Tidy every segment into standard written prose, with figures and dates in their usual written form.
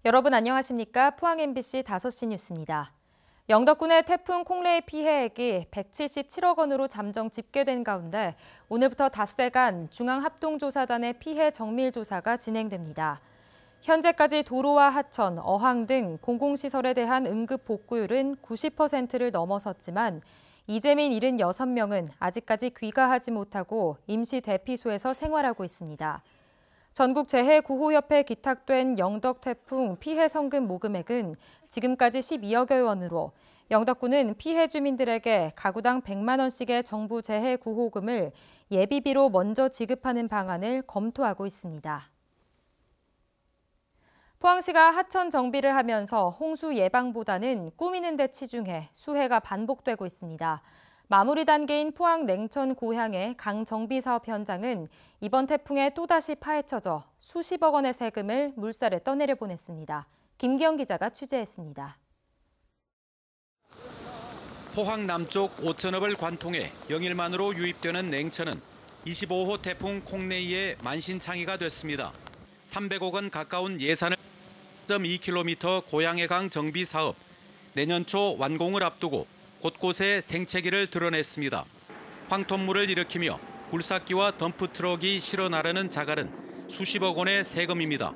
여러분 안녕하십니까? 포항 MBC 5시 뉴스입니다. 영덕군의 태풍 콩레이 피해액이 177억 원으로 잠정 집계된 가운데 오늘부터 닷새간 중앙합동조사단의 피해 정밀 조사가 진행됩니다. 현재까지 도로와 하천, 어항 등 공공시설에 대한 응급 복구율은 90%를 넘어섰지만 이재민 76명은 아직까지 귀가하지 못하고 임시 대피소에서 생활하고 있습니다. 전국재해구호협회에 기탁된 영덕 태풍 피해 성금 모금액은 지금까지 12억여 원으로 영덕군은 피해 주민들에게 가구당 100만 원씩의 정부 재해구호금을 예비비로 먼저 지급하는 방안을 검토하고 있습니다. 포항시가 하천 정비를 하면서 홍수 예방보다는 꾸미는 데 치중해 수해가 반복되고 있습니다. 마무리 단계인 포항 냉천 고향의 강 정비 사업 현장은 이번 태풍에 또다시 파헤쳐져 수십억 원의 세금을 물살에 떠내려 보냈습니다. 김기영 기자가 취재했습니다. 포항 남쪽 5천억을 관통해 영일만으로 유입되는 냉천은 25호 태풍 콩레이의 만신창이가 됐습니다. 300억 원 가까운 예산을 1.2km 고양해 강 정비 사업, 내년 초 완공을 앞두고 곳곳에 생채기를 드러냈습니다. 황토물을 일으키며 굴삭기와 덤프트럭이 실어 나르는 자갈은 수십억 원의 세금입니다.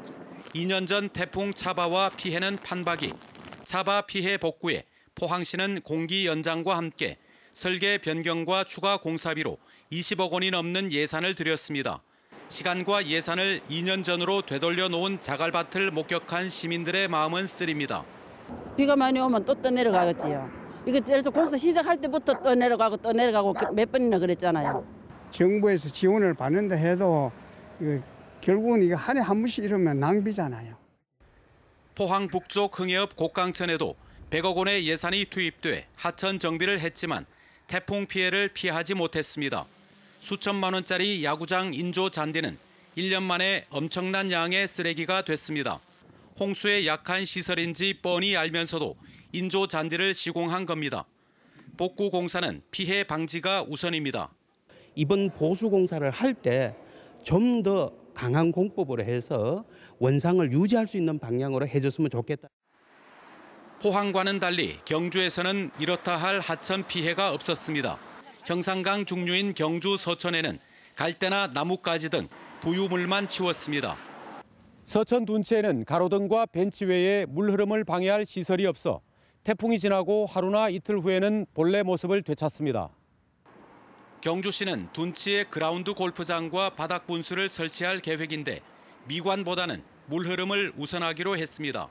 2년 전 태풍 차바와 피해는 판박이, 차바 피해 복구에 포항시는 공기 연장과 함께 설계 변경과 추가 공사비로 20억 원이 넘는 예산을 들였습니다. 시간과 예산을 2년 전으로 되돌려 놓은 자갈밭을 목격한 시민들의 마음은 쓰립니다. 비가 많이 오면 또 떠내려가겠지요. 이거 공사 시작할 때부터 떠내려가고 몇 번이나 그랬잖아요. 정부에서 지원을 받는다 해도 결국은 이거 한 해 한 번씩 이러면 낭비잖아요. 포항 북쪽 흥해읍 곡강천에도 100억 원의 예산이 투입돼 하천 정비를 했지만 태풍 피해를 피하지 못했습니다. 수천만 원짜리 야구장 인조 잔디는 1년 만에 엄청난 양의 쓰레기가 됐습니다. 홍수에 약한 시설인지 뻔히 알면서도 인조 잔디를 시공한 겁니다. 복구 공사는 피해 방지가 우선입니다. 이번 보수 공사를 할 때 좀 더 강한 공법으로 해서 원상을 유지할 수 있는 방향으로 해줬으면 좋겠다. 포항과는 달리 경주에서는 이렇다 할 하천 피해가 없었습니다. 형산강 중류인 경주 서천에는 갈대나 나뭇가지 등 부유물만 치웠습니다. 서천 둔치에는 가로등과 벤치 외에 물 흐름을 방해할 시설이 없어 태풍이 지나고 하루나 이틀 후에는 본래 모습을 되찾습니다. 경주시는 둔치에 그라운드 골프장과 바닥 분수를 설치할 계획인데 미관보다는 물 흐름을 우선하기로 했습니다.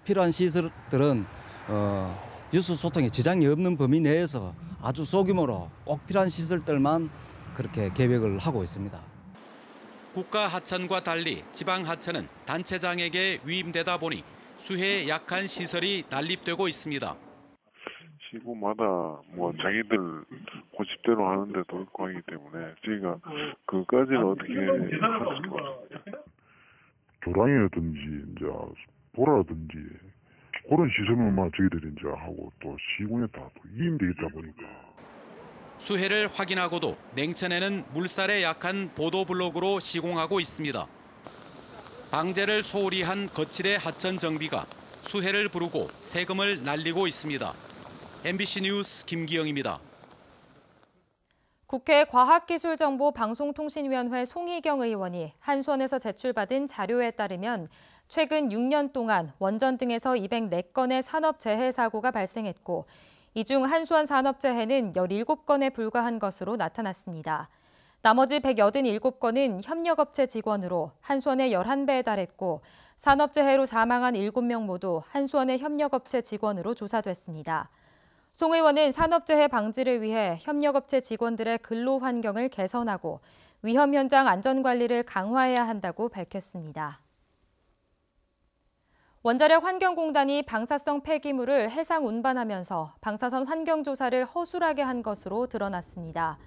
필요한 시설들은 유수 소통에 지장이 없는 범위 내에서 아주 소규모로 꼭 필요한 시설들만 그렇게 계획을 하고 있습니다. 국가 하천과 달리 지방 하천은 단체장에게 위임되다 보니 수해에 약한 시설이 난립되고 있습니다. 시구마다 자기들 고집대로 하는 데도 있고 하기 때문에 저희가 그까지는 어떻게 할 수가 없습니다. 조랑이라든지 보라든지 그런 시설만 저희들이 하고 또 시군에 다 위임돼 있다 보니까. 수해를 확인하고도 냉천에는 물살에 약한 보도블록으로 시공하고 있습니다. 방제를 소홀히 한 거칠의 하천 정비가 수해를 부르고 세금을 날리고 있습니다. MBC 뉴스 김기영입니다. 국회 과학기술정보방송통신위원회 송희경 의원이 한수원에서 제출받은 자료에 따르면 최근 6년 동안 원전 등에서 204건의 산업재해 사고가 발생했고 이 중 한수원 산업재해는 17건에 불과한 것으로 나타났습니다. 나머지 187건은 협력업체 직원으로 한수원의 11배에 달했고 산업재해로 사망한 7명 모두 한수원의 협력업체 직원으로 조사됐습니다. 송 의원은 산업재해 방지를 위해 협력업체 직원들의 근로 환경을 개선하고 위험 현장 안전관리를 강화해야 한다고 밝혔습니다. 원자력 환경공단이 방사성 폐기물을 해상 운반하면서 방사선 환경조사를 허술하게 한 것으로 드러났습니다.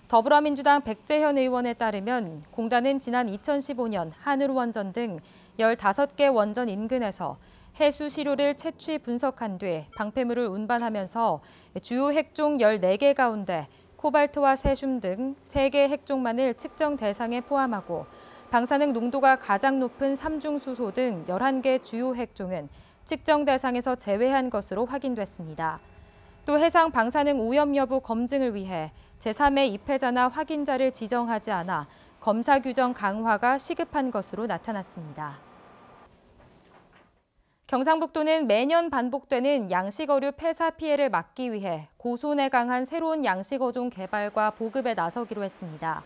더불어민주당 백재현 의원에 따르면 공단은 지난 2015년 한울원전 등 15개 원전 인근에서 해수 시료를 채취 분석한 뒤 방패물을 운반하면서 주요 핵종 14개 가운데 코발트와 세슘 등 3개 핵종만을 측정 대상에 포함하고 방사능 농도가 가장 높은 삼중수소 등 11개 주요 핵종은 측정 대상에서 제외한 것으로 확인됐습니다. 또 해상 방사능 오염 여부 검증을 위해 제3의 입회자나 확인자를 지정하지 않아 검사 규정 강화가 시급한 것으로 나타났습니다. 경상북도는 매년 반복되는 양식어류 폐사 피해를 막기 위해 고손에 강한 새로운 양식어종 개발과 보급에 나서기로 했습니다.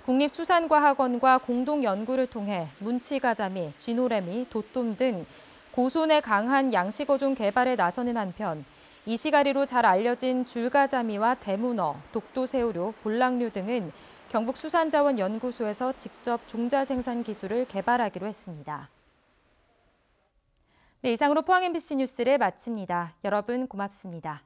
국립수산과학원과 공동 연구를 통해 문치가자미, 쥐노래미, 돛돔 등 고손에 강한 양식어종 개발에 나서는 한편 이시가리로 잘 알려진 줄가자미와 대문어, 독도새우류, 볼락류 등은 경북수산자원연구소에서 직접 종자 생산 기술을 개발하기로 했습니다. 네, 이상으로 포항 MBC 뉴스를 마칩니다. 여러분 고맙습니다.